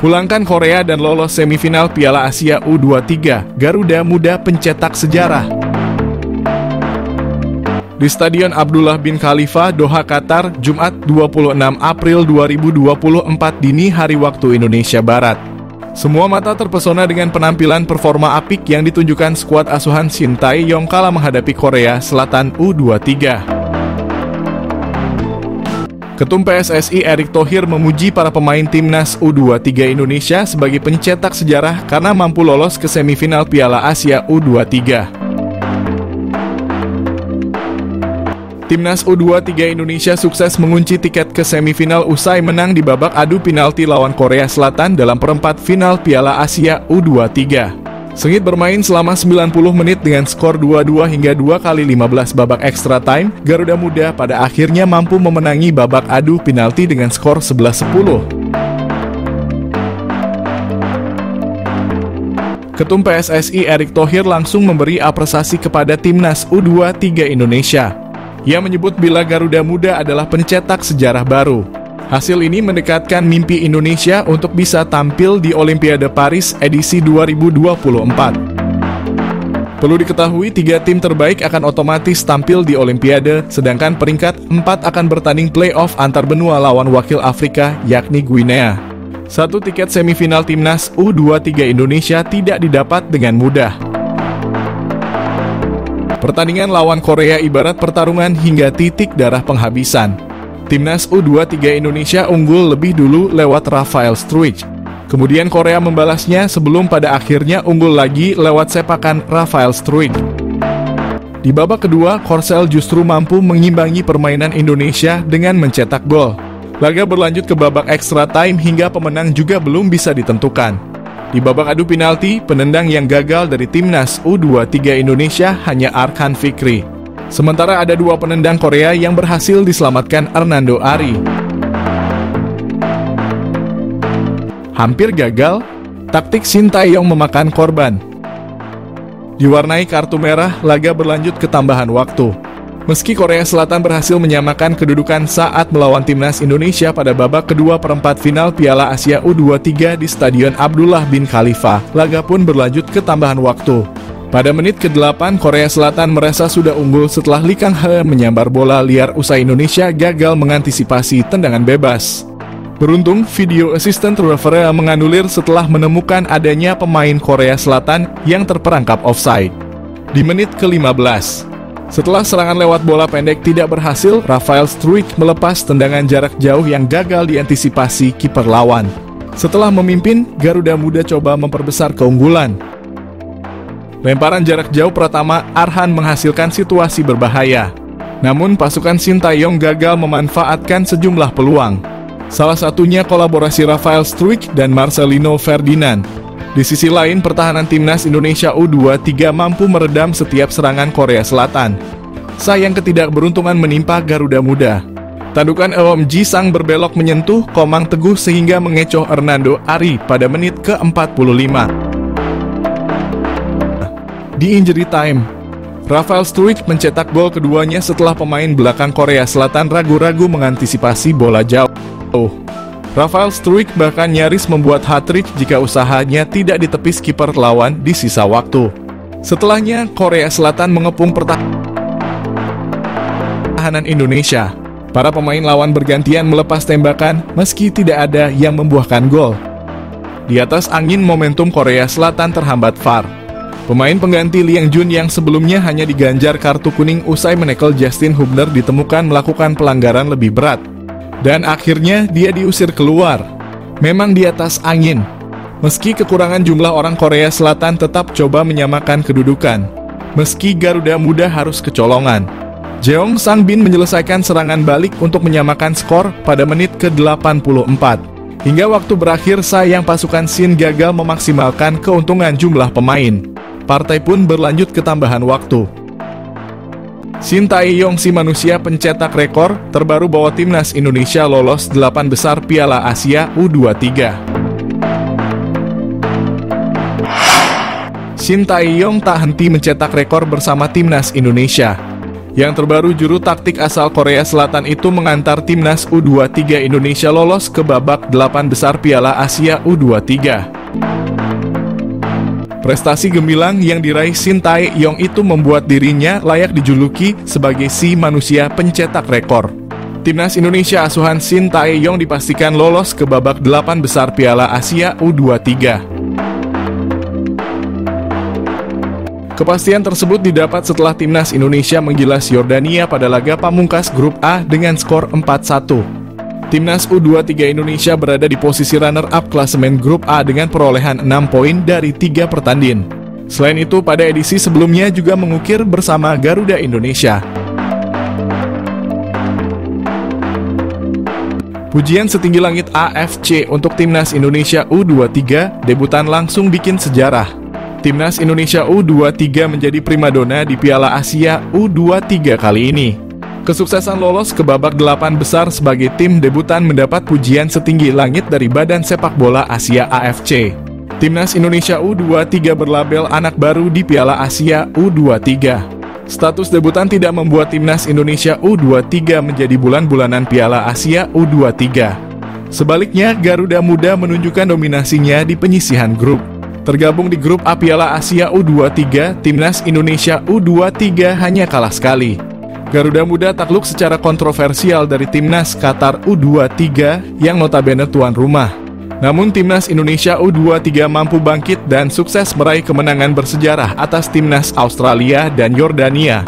Pulangkan Korea dan lolos semifinal Piala Asia U23, Garuda Muda pencetak sejarah. Di Stadion Abdullah bin Khalifa, Doha, Qatar, Jumat 26 April 2024 dini hari waktu Indonesia Barat. Semua mata terpesona dengan penampilan performa apik yang ditunjukkan skuad asuhan Shin Tae-yong kala menghadapi Korea Selatan U23. Ketum PSSI Erick Thohir memuji para pemain timnas U23 Indonesia sebagai pencetak sejarah karena mampu lolos ke semifinal Piala Asia U23. Timnas U23 Indonesia sukses mengunci tiket ke semifinal usai menang di babak adu penalti lawan Korea Selatan dalam perempat final Piala Asia U23. Sengit bermain selama 90 menit dengan skor 2-2 hingga 2x15 babak extra time, Garuda Muda pada akhirnya mampu memenangi babak adu penalti dengan skor 11-10. Ketum PSSI Erick Thohir langsung memberi apresiasi kepada timnas U23 Indonesia. Ia menyebut bila Garuda Muda adalah pencetak sejarah baru. Hasil ini mendekatkan mimpi Indonesia untuk bisa tampil di Olimpiade Paris edisi 2024. Perlu diketahui, 3 tim terbaik akan otomatis tampil di Olimpiade, sedangkan peringkat 4 akan bertanding play-off antar benua lawan wakil Afrika, yakni Guinea. 1 tiket semifinal timnas U23 Indonesia tidak didapat dengan mudah. Pertandingan lawan Korea ibarat pertarungan hingga titik darah penghabisan. Timnas U23 Indonesia unggul lebih dulu lewat Rafael Struijk. Kemudian Korea membalasnya sebelum pada akhirnya unggul lagi lewat sepakan Rafael Struijk. Di babak kedua, Korsel justru mampu mengimbangi permainan Indonesia dengan mencetak gol. Laga berlanjut ke babak extra time hingga pemenang juga belum bisa ditentukan. Di babak adu penalti, penendang yang gagal dari Timnas U23 Indonesia hanya Arkan Fikri. Sementara ada 2 penendang Korea yang berhasil diselamatkan Hernando Ari. Hampir gagal, taktik Shin Tae-yong memakan korban. Diwarnai kartu merah, laga berlanjut ke tambahan waktu. Meski Korea Selatan berhasil menyamakan kedudukan saat melawan timnas Indonesia pada babak kedua perempat final Piala Asia U23 di Stadion Abdullah bin Khalifa, laga pun berlanjut ke tambahan waktu. Pada menit ke-8, Korea Selatan merasa sudah unggul setelah Lee Kang-hae menyambar bola liar usai Indonesia gagal mengantisipasi tendangan bebas. Beruntung, video assistant referee menganulir setelah menemukan adanya pemain Korea Selatan yang terperangkap offside. Di menit ke-15, setelah serangan lewat bola pendek tidak berhasil, Rafael Struijk melepas tendangan jarak jauh yang gagal diantisipasi kiper lawan. Setelah memimpin, Garuda Muda coba memperbesar keunggulan. Lemparan jarak jauh pertama Arhan menghasilkan situasi berbahaya. Namun pasukan Shin Tae-yong gagal memanfaatkan sejumlah peluang. Salah satunya kolaborasi Rafael Struijk dan Marcelino Ferdinand. Di sisi lain, pertahanan timnas Indonesia U23 mampu meredam setiap serangan Korea Selatan. Sayang ketidakberuntungan menimpa Garuda Muda. Tandukan Eom Ji-sang berbelok menyentuh Komang Teguh sehingga mengecoh Hernando Ari pada menit ke-45. Di injury time, Rafael Struijk mencetak gol keduanya setelah pemain belakang Korea Selatan ragu-ragu mengantisipasi bola jauh. Rafael Struijk bahkan nyaris membuat hat-trick jika usahanya tidak ditepis kiper lawan di sisa waktu. Setelahnya, Korea Selatan mengepung pertahanan Indonesia. Para pemain lawan bergantian melepas tembakan meski tidak ada yang membuahkan gol. Di atas angin, momentum Korea Selatan terhambat VAR. Pemain pengganti Liang Jun yang sebelumnya hanya diganjar kartu kuning usai menekel Justin Hubner ditemukan melakukan pelanggaran lebih berat. Dan akhirnya dia diusir keluar. Memang di atas angin. Meski kekurangan jumlah orang Korea Selatan tetap coba menyamakan kedudukan. Meski Garuda Muda harus kecolongan. Jeong Sang-bin menyelesaikan serangan balik untuk menyamakan skor pada menit ke-84. Hingga waktu berakhir, sayang pasukan Shin gagal memaksimalkan keuntungan jumlah pemain. Partai pun berlanjut ke tambahan waktu. Shin Tae-yong si manusia pencetak rekor terbaru bawa timnas Indonesia lolos 8 besar Piala Asia U23. Shin Tae-yong tak henti mencetak rekor bersama timnas Indonesia. Yang terbaru, juru taktik asal Korea Selatan itu mengantar timnas U23 Indonesia lolos ke babak 8 besar Piala Asia U23. Prestasi gemilang yang diraih Shin Tae-yong itu membuat dirinya layak dijuluki sebagai si manusia pencetak rekor. Timnas Indonesia asuhan Shin Tae-yong dipastikan lolos ke babak 8 besar Piala Asia U23. Kepastian tersebut didapat setelah timnas Indonesia menggilas Yordania pada laga pamungkas grup A dengan skor 4-1. Timnas U23 Indonesia berada di posisi runner-up klasemen grup A dengan perolehan 6 poin dari 3 pertandingan. Selain itu, pada edisi sebelumnya juga mengukir bersama Garuda Indonesia. Pujian setinggi langit AFC untuk Timnas Indonesia U23, debutan langsung bikin sejarah. Timnas Indonesia U23 menjadi primadona di Piala Asia U23 kali ini. Kesuksesan lolos ke babak 8 besar sebagai tim debutan mendapat pujian setinggi langit dari Badan Sepak Bola Asia AFC. Timnas Indonesia U23 berlabel anak baru di Piala Asia U23. Status debutan tidak membuat Timnas Indonesia U23 menjadi bulan-bulanan Piala Asia U23. Sebaliknya, Garuda Muda menunjukkan dominasinya di penyisihan grup. Tergabung di grup A Piala Asia U23, Timnas Indonesia U23 hanya kalah sekali. Garuda Muda takluk secara kontroversial dari Timnas Qatar U23 yang notabene tuan rumah. Namun Timnas Indonesia U23 mampu bangkit dan sukses meraih kemenangan bersejarah atas Timnas Australia dan Yordania.